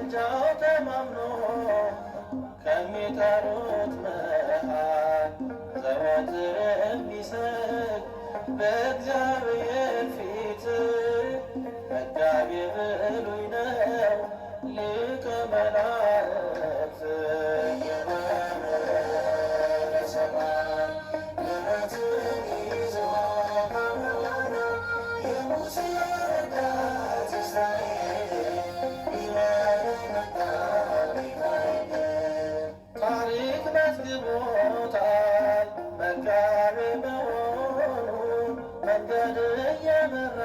በምልጃው ተማምኖ ከሚጠሩት መሃል ዘወትር የሚሰግድ በእግዚአብሔር ፊት መጋቤ ብሉይ ነው ሊቀ መላእክት። ታሪክ መዝግቦታል መጋቤ መሆኑ መንገድ እየመራ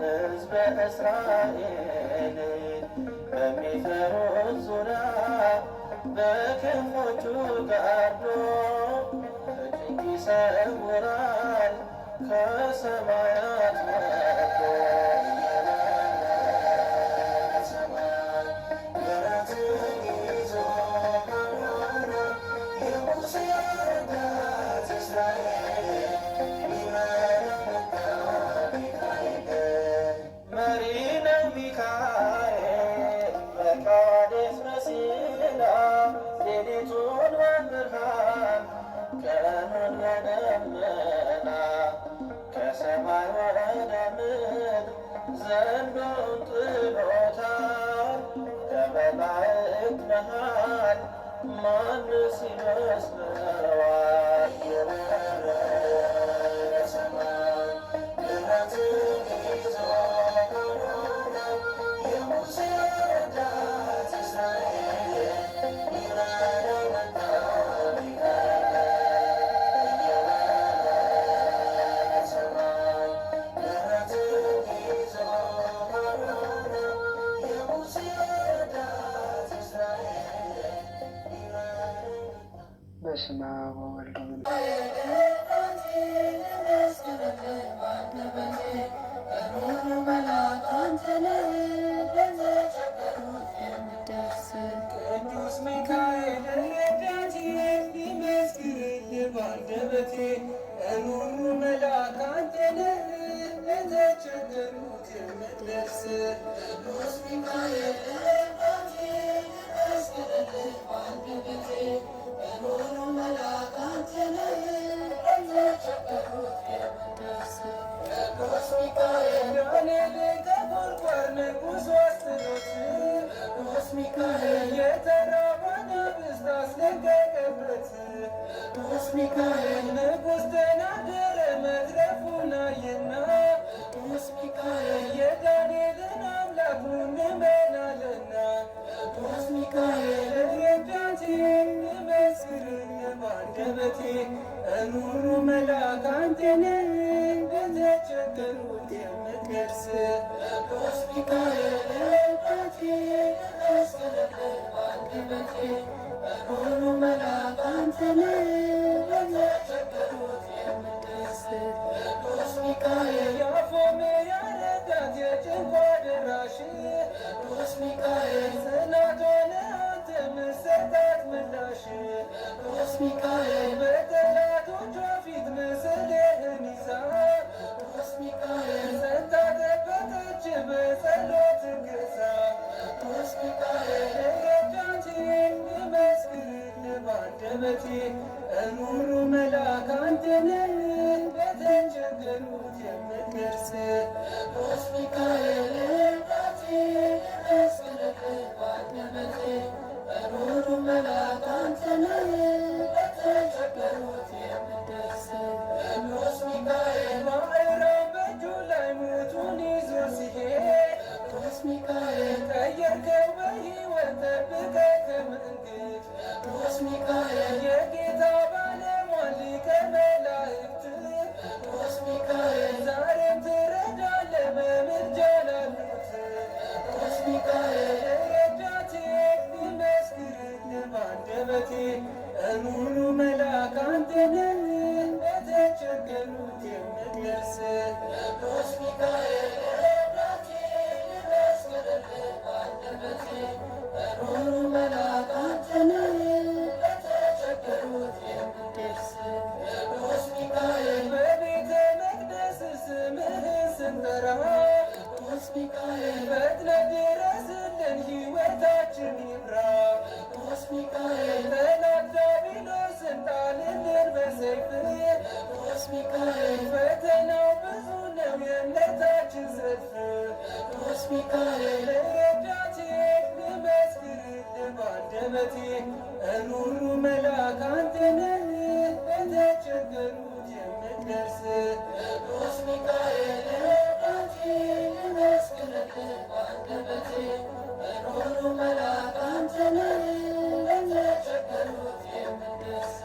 ሕዝበ እስራኤል በሚፈሩት ዙሪያ በክንፎቹ ጋርዶ እጅግ ይሰውራል ከሰማያት መጥቶ። መሪ ነው ሚካኤል በቃዴስ በሲና ሌሊቱን በብርሃን ቀኑን በደመና ከሰማይ ወደ ምድር ዘንዶውን ጥሎታል። ከመላእክት መሃል ማንስ ይመስለዋል? በስመ አብ ወወልድ ወመንፈስ ቅዱስ ሚካኤል ረዳቴ ይመስክርልህ ባንደበቴ ሩሩ መልአክ አንተ ነህ ለተቸገሩት የምትደርስ። ቅዱስ ሚካኤል ረዳቴ ይመስክርልህ ባንደበቴ ሩሩ መልአክ አንተ ነህ ለተቸገሩት የምትደርስ። ቅዱስ ሚካኤል ዳንኤል ከጎድጓድ ንጉሥ ወስዶት ቅዱስ ሚካኤል የተራበ ነብስት አስለቀቀበት። ቅዱስ ሚካኤል ንጉሥ ተናገረ መትረፉን አየና ቅዱስ ሚካኤል የዳንኤልን አምላክ እንበላልና። ቅዱስ ሚካኤል ረዳቴ ይመስክርልህ ባንደበቴ ሩሩ መልአክ አንተ ነህ ለተቸገሩት የምትደርስ። ቅዱስ ሚካኤል ረዳቴ ይመስክርልህ ባንደበቴ ሩሩ መልአክ አንተ ነህ ለተቸገሩት የምትደርስ። ቅዱስ ሚካኤል የአፎምያ ረዳት የጭንቋ ደራሽ ቅዱስ ሚካኤል ጽናት ሆነህ አንተ ምትሰጣት ምላሽ። ቅዱስ ሚካኤል በጠላቶቿ ፊት ምስልህን ይዛ ቅዱስ ሚካኤል ጸንታ ጠበቀች በጸሎት ገዛ። ቅዱስ ሚካኤል ረዳቴ ይመስክርልህ ባንደበቴ ሩሩ መልአክ አንተ ነህ ለተቸገሩት የምትደርስ። ቅዱስ ሚካኤል ረዳቴ ይመስክርልህ ባንደበቴ ሩሩ መልአክ አንተ ነህ ለተቸገሩት የምትደርስ። ቅዱስ ሚካኤል ማዕረግ በእጁ ላይ ሙቱን ይዞ ሲሄድ ቅዱስ ሚካኤል ቀየርከው በሕይወት ጠብቀህ ከመንገድ። ቅዱስ ሚካኤል የጌታ ባለሟል ሊቀ መላእክት ቅዱስ ሚካኤል ዛሬም ትረዳለህ በምልጃ ላሉት። ቅዱስ ሚካኤል ረዳቴ ይመስክርልህ ባንደበቴ ሩሩ መልአክ አንተ ነህ ለተቸገሩት የምትደርስ። ቅዱስ ሚካኤል ረዳቴ ይመስክርልህ ባንደበቴ ሩሩ መልአክ አንተ ነህ ለተቸገሩት የምትደርስ። ቅዱስ ሚካኤል በቤተ መቅደስ ስምህን ስንጠራ ቅዱስ ሚካኤል ፈጥነህ ድረስልን ፊታችን ይብራ ቅዱስ ሚካኤል ጠላት ዲያብሎስን ጣልልን በሰይፍ ቅዱስ ሚካኤል ፈተናው ብዙ ነው የእምነታችን ሰልፍ ቅዱስ ሚካኤል ረዳቴ ልመስክርልህ በአንደበቴ ሩሩ መልአክ አንተ ነህ ለተቸገሩት የምትደርስ ቅዱስ ሚካኤል ረዳቴ ልመስክርልህ በአንደበቴ ሩሩ መልአክ አንተ ነህ ለተቸገሩት የምትደርስ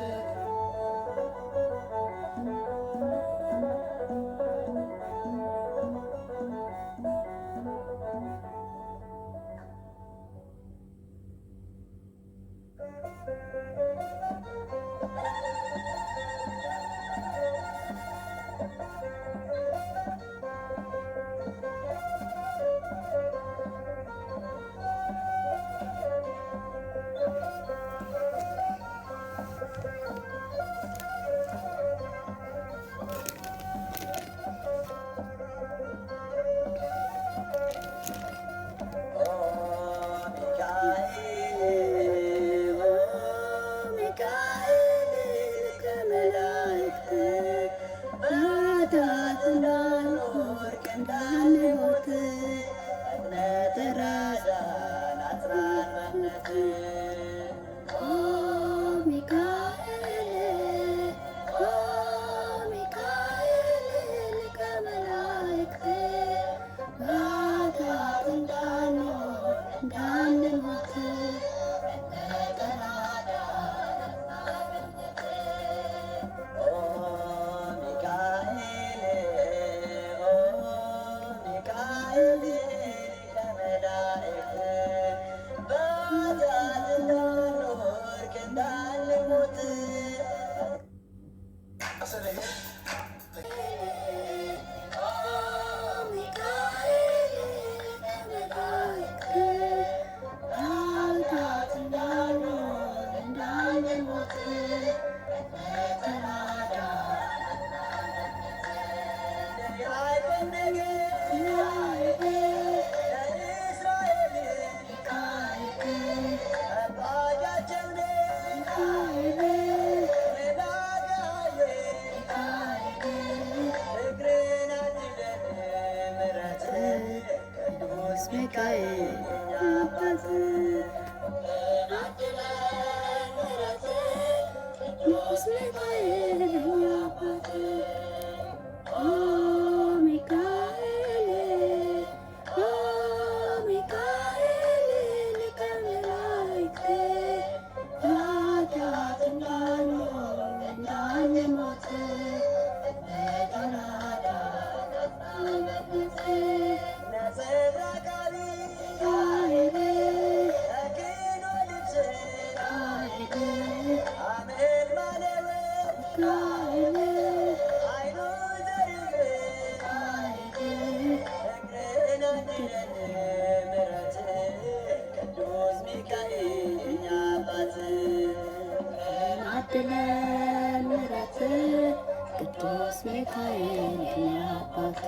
ቅዱስ ሚካኤል አባት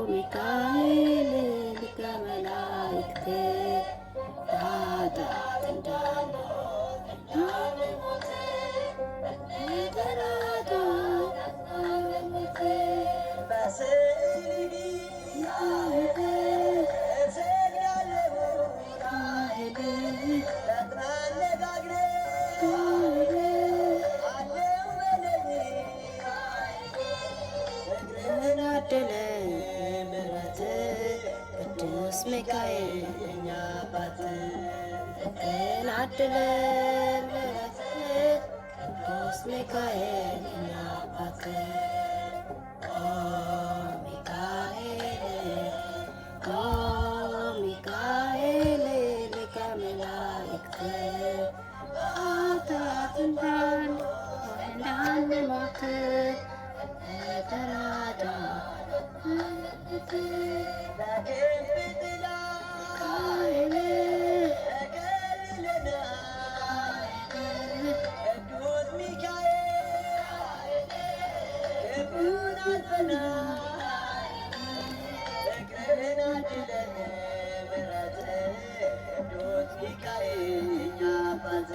ሚካኤል ሊቀ መላእክት ኃጢአት እንዳንሞት ቅዱስ ሚካኤል የኛ አባት አድለን ምሕረት ቅዱስ ሚካኤል የኛ አባት ሚካኤል ሊቀ መላእክት ኃጢአት እንዳንሞት ሚካኤል የኛ አባት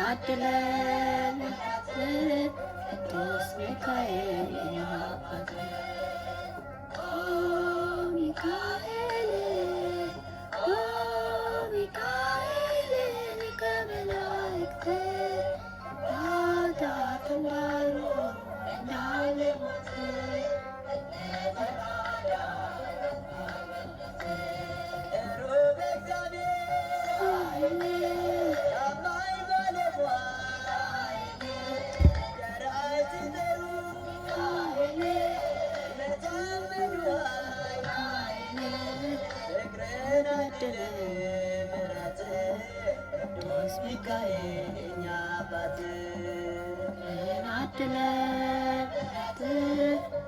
አድለን ቅዱስ ሚካኤል የኛ አባት ሚካኤል ሚካኤል ሊቀ መላእክት ኃጢአት እንዳልሞት ቅዱስ ሚካኤል የኛ አባት አድለን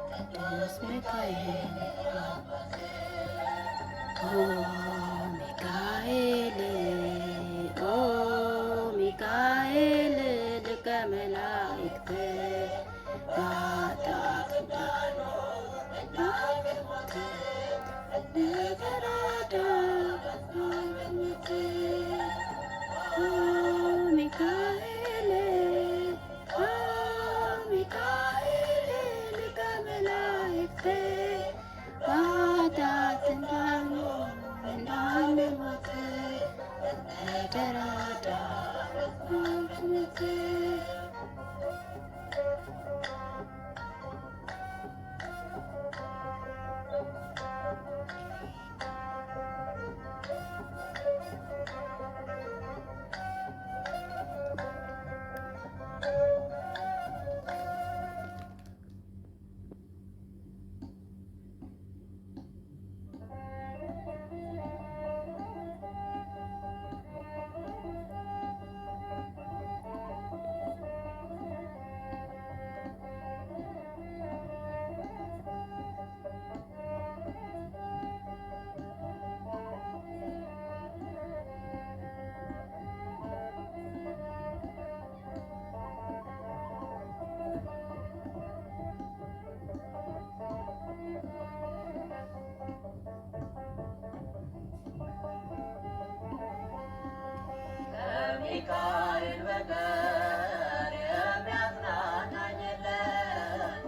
ቅዱስ ሚካኤል ሚካኤል ሚካኤል ሊቀ መላእክት ኃጢአት እንዳልሞት ሚካኤል ሚካኤል ሊቀ መላእክት ኃጢአት እንዳልሞት ተራዳን። ሚካኤል በቀር የሚያጽናናኝ የለም፣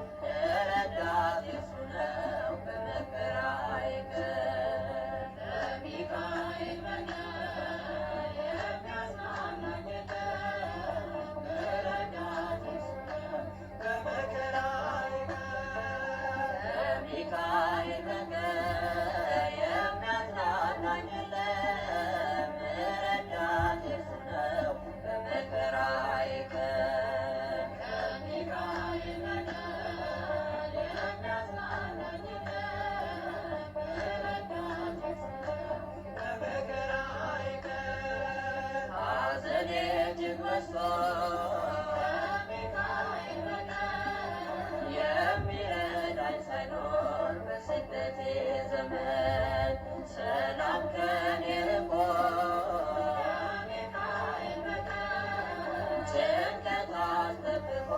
ረዳቴ እሱ ነው በመከራዬ ቀን። ከሚካኤል በቀር የሚያጽናናኝ የለም፣ ረዳቴ እሱ ነው በመከራዬ ቀን። ከሚካኤል በቀር የሚያጽናናኝ የለም፣ ረዳቴ እሱ ነው በመከራዬ ቀን። ከሚካኤል በቀር የሚያጽናናኝ የለም፣ ረዳቴ እሱ ነው በመከራዬ ቀን። ሐዘኔ እጅግ በዝቶ ከሚካኤል በቀር የሚረዳኝ ሳይኖር በስደቴ ዘመን ሰላም ከኔ ርቆ ከሚካኤል በቀር ጭንቀት አስጠብቆ